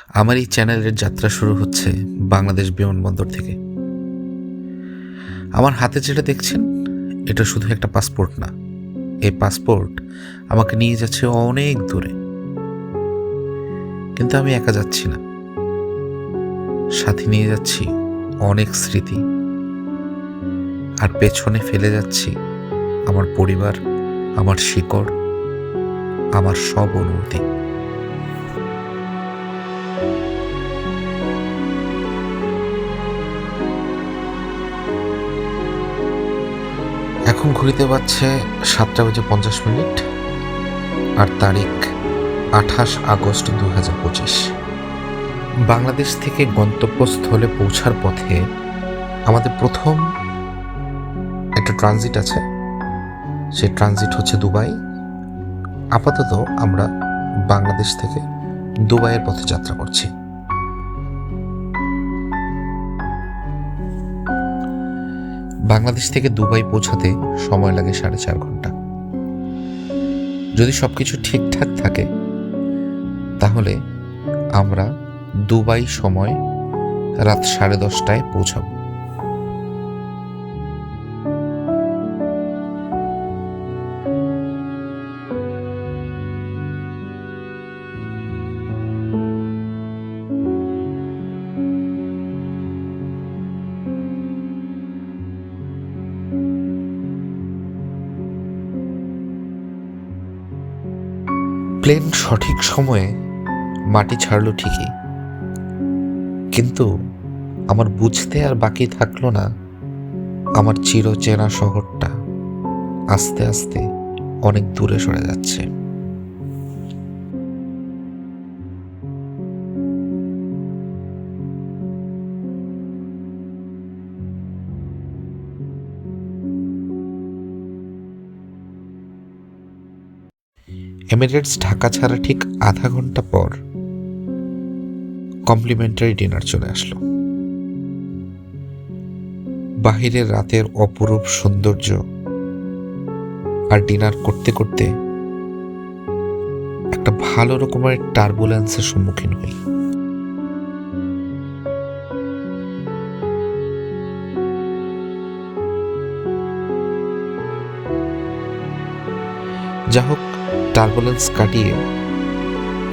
আমার এই চ্যানেলের যাত্রা শুরু হচ্ছে বাংলাদেশ বিমানবন্দর থেকে। আমার হাতে যেটা দেখছেন এটা শুধু একটা পাসপোর্ট না, এই পাসপোর্ট আমাকে নিয়ে যাচ্ছে অনেক দূরে। কিন্তু আমি একা যাচ্ছি না, সাথে নিয়ে যাচ্ছি অনেক স্মৃতি, আর পেছনে ফেলে যাচ্ছি আমার পরিবার, আমার শিকড়, আমার সব অনুভূতি। এখন ঘুরিতে পারছে 7:50, আর তারিখ 28 আগস্ট 2025। বাংলাদেশ থেকে গন্তব্যস্থলে পৌঁছার পথে আমাদের প্রথম একটা ট্রানজিট আছে। সেই ট্রানজিট হচ্ছে দুবাই। আপাতত আমরা বাংলাদেশ থেকে দুবাইয়ের পথে যাত্রা করছি। বাংলাদেশ থেকে দুবাই পৌঁছাতে সময় লাগে 4.5 ঘন্টা। যদি সবকিছু ঠিকঠাক থাকে তাহলে আমরা দুবাই সময় রাত 10:30টায় পৌঁছাবো। প্লেন সঠিক সময়ে মাটি ছাড়লো ঠিকই, কিন্তু আমার বুঝতে আর বাকি থাকলো না আমার চিরচেনা শহরটা আস্তে আস্তে অনেক দূরে সরে যাচ্ছে। এমিরেটস ঢাকা ছাড়া ঠিক আধা ঘন্টা পর কমপ্লিমেন্টারি ডিনার চলে আসলো। বাহিরের রাতের অপরূপ সৌন্দর্য আর ডিনার করতে করতে একটা ভালো রকমের টার্বুলেন্সের সম্মুখীন হই। যা হোক, টার্বুলেন্স কাটিয়ে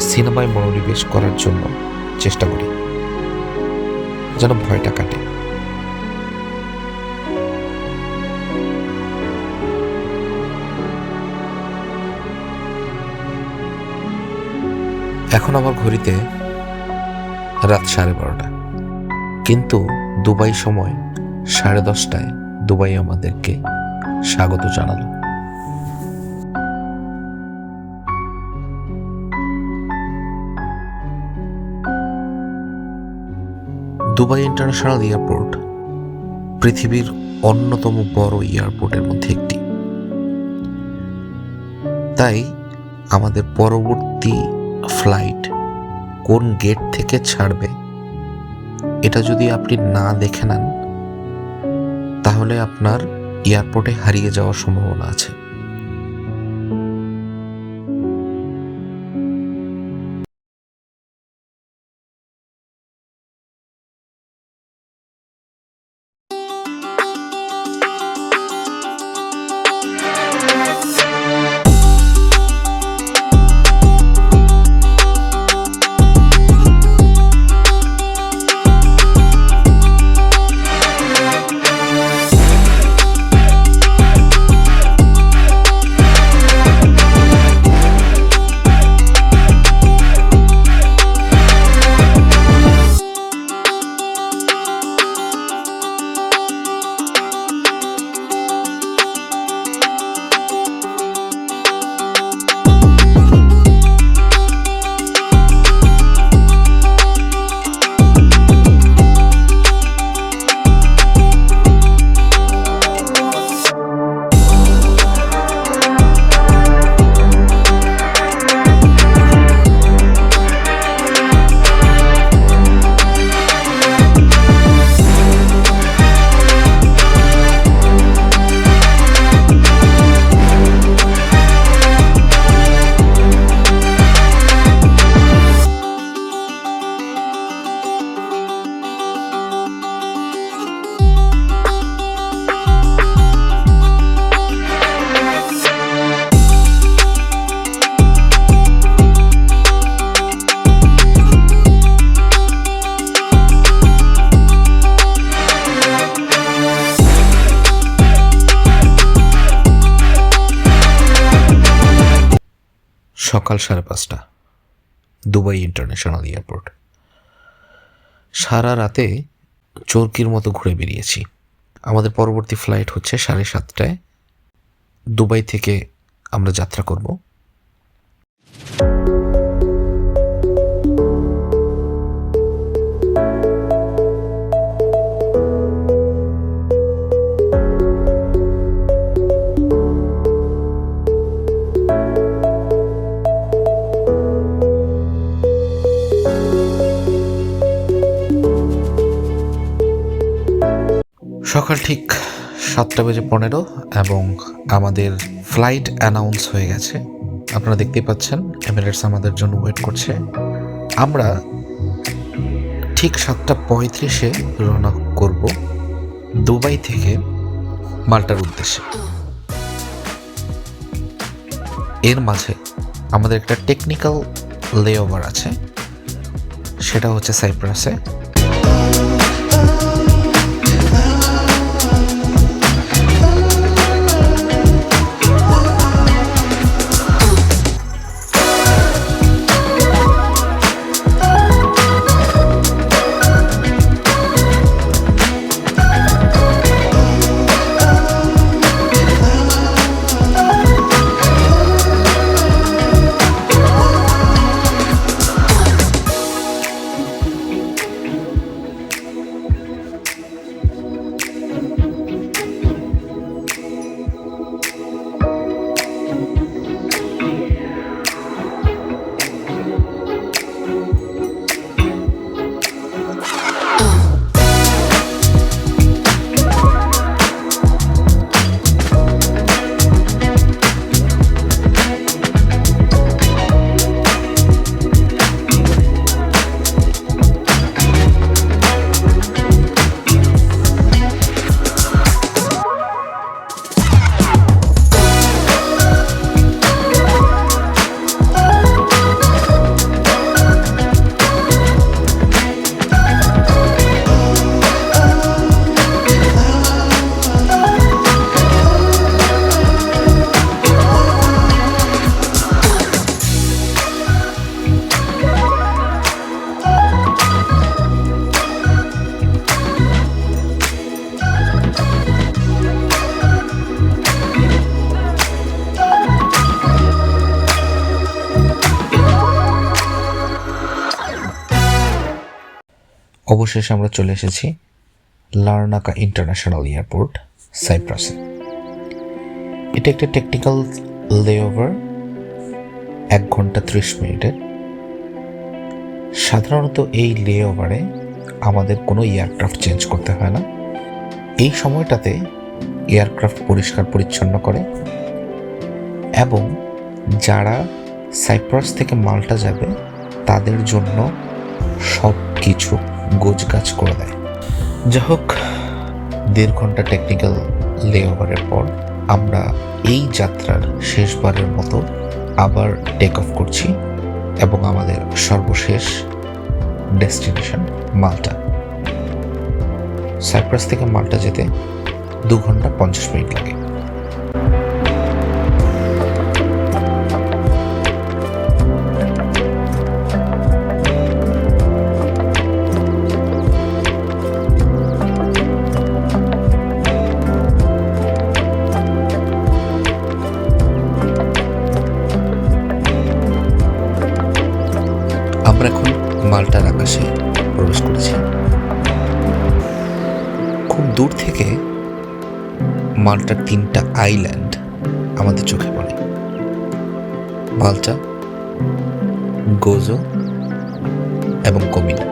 সিনেমায় মনোনিবেশ করার জন্য চেষ্টা করি, যেন ভয়টা কাটে। এখন আমার ঘড়িতে রাত 12:30, কিন্তু দুবাই সময় 10:30টায় দুবাই আমাদেরকে স্বাগত জানালো। দুবাই ইন্টারন্যাশনাল এয়ারপোর্ট পৃথিবীর অন্যতম বড় এয়ারপোর্টের মধ্যে একটি। তাই আমাদের পরবর্তী ফ্লাইট কোন গেট থেকে ছাড়বে এটা যদি আপনি না দেখে নেন তাহলে আপনার এয়ারপোর্টে হারিয়ে যাওয়ার সম্ভাবনা আছে। সকাল 5:30, দুবাই ইন্টারন্যাশনাল এয়ারপোর্ট। সারা রাতে চরকির মতো ঘুরে বেরিয়েছি। আমাদের পরবর্তী ফ্লাইট হচ্ছে 7:30টায়। দুবাই থেকে আমরা যাত্রা করব। সকাল ঠিক 7:15 এবং আমাদের ফ্লাইট অ্যানাউন্স হয়ে গেছে। আপনারা দেখতেই পাচ্ছেন এমিরেটস আমাদের জন্য ওয়েট করছে। আমরা ঠিক 7:35-এ রওনা করব দুবাই থেকে মাল্টার উদ্দেশ্যে। এর মাঝে আমাদের একটা টেকনিক্যাল লেওভার আছে, সেটা হচ্ছে সাইপ্রাসে। অবশেষে আমরা চলে এসেছি লারনাকা ইন্টারন্যাশনাল এয়ারপোর্ট, সাইপ্রাসে। এটা একটা টেকনিক্যাল লেওভার, 1 ঘন্টা 30 মিনিটের। সাধারণত এই লেওভারে আমাদের কোনো এয়ারক্রাফট চেঞ্জ করতে হয় না। এই সময়টাতে এয়ারক্রাফট পরিষ্কার পরিচ্ছন্ন করে এবং যারা সাইপ্রাস থেকে মাল্টা যাবে তাদের জন্য সব কিছু গোছগাছ করে দেয়। যা হোক, 1.5 ঘন্টা টেকনিক্যাল লেওভারের পর আমরা এই যাত্রার শেষবারের মতো আবার টেক অফ করছি এবং আমাদের সর্বশেষ ডেস্টিনেশন মাল্টা। সাইপ্রাস থেকে মাল্টা যেতে 2 ঘন্টা 50 মিনিট লাগে। আমরা এখন মাল্টার আকাশে প্রবেশ করেছি। খুব দূর থেকে মাল্টার 3টা আইল্যান্ড আমাদের চোখে পড়ে: মাল্টা, গোজো এবং কমিনো।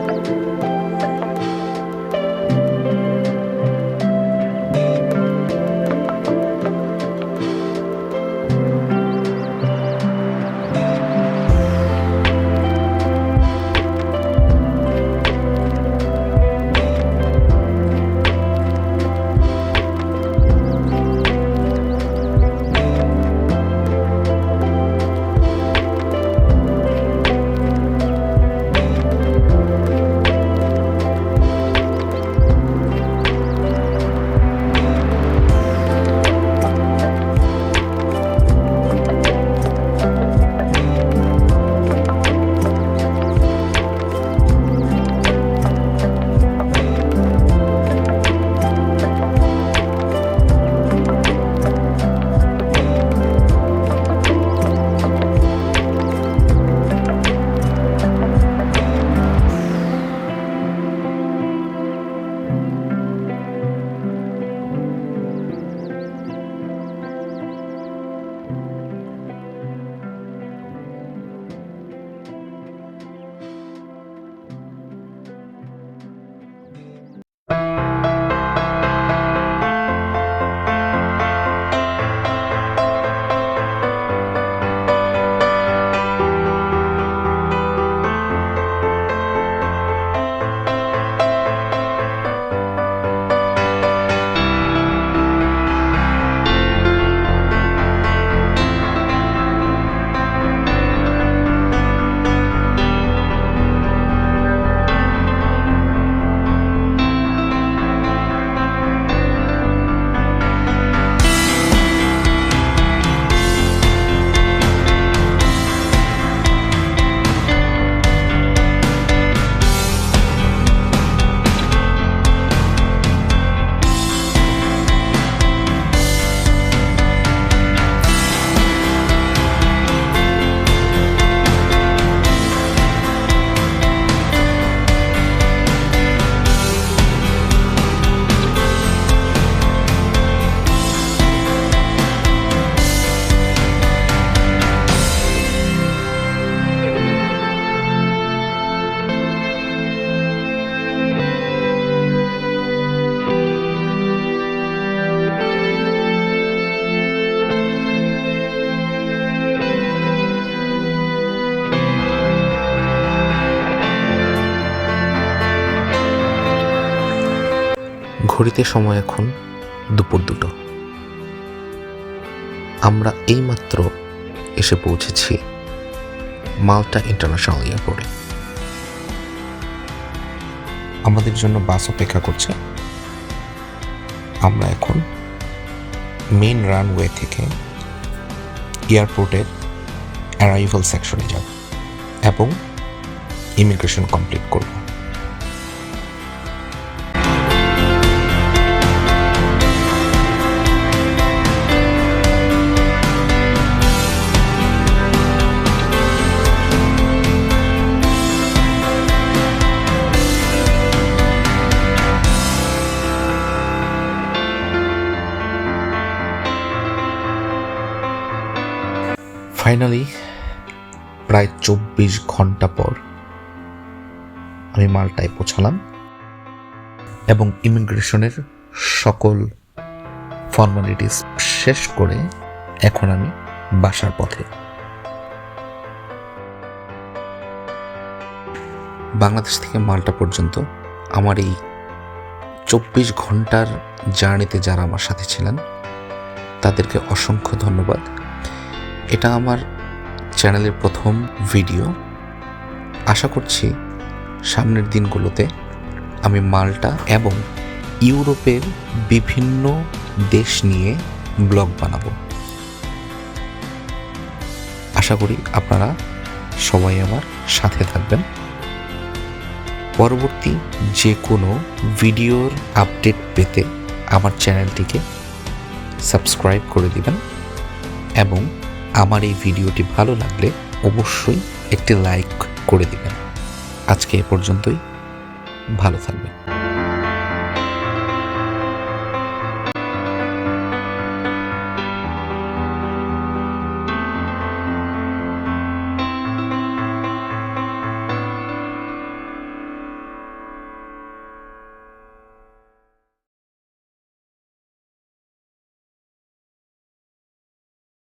ঘড়িতে সময় এখন দুপুর 2টো। আমরা এইমাত্র এসে পৌঁছেছি মাল্টা ইন্টারন্যাশনাল এয়ারপোর্টে। আমাদের জন্য বাস অপেক্ষা করছে। আমরা এখন মেইন রানওয়ে থেকে এয়ারপোর্টের অ্যারাইভাল সেকশনে যাব এবং ইমিগ্রেশন কমপ্লিট করব। ফাইনালি প্রায় 24 ঘন্টা পর আমি মাল্টায় পৌঁছালাম এবং ইমিগ্রেশনের সকল ফর্মালিটিস শেষ করে এখন আমি বাসার পথে। বাংলাদেশ থেকে মাল্টা পর্যন্ত আমার এই 24 ঘন্টার জার্নিতে যারা আমার সাথে ছিলেন তাদেরকে অসংখ্য ধন্যবাদ। এটা আমার চ্যানেলের প্রথম ভিডিও। আশা করছি সামনের দিনগুলোতে আমি মাল্টা এবং ইউরোপের বিভিন্ন দেশ নিয়ে ব্লগ বানাবো। আশা করি আপনারা সবাই আমার সাথে থাকবেন। পরবর্তী যে কোনো ভিডিওর আপডেট পেতে আমার চ্যানেলটিকে সাবস্ক্রাইব করে দিবেন এবং আমার এই ভিডিওটি ভালো লাগলে অবশ্যই একটি লাইক করে দিবেন। আজকে এ পর্যন্তই। ভালো থাকবেন।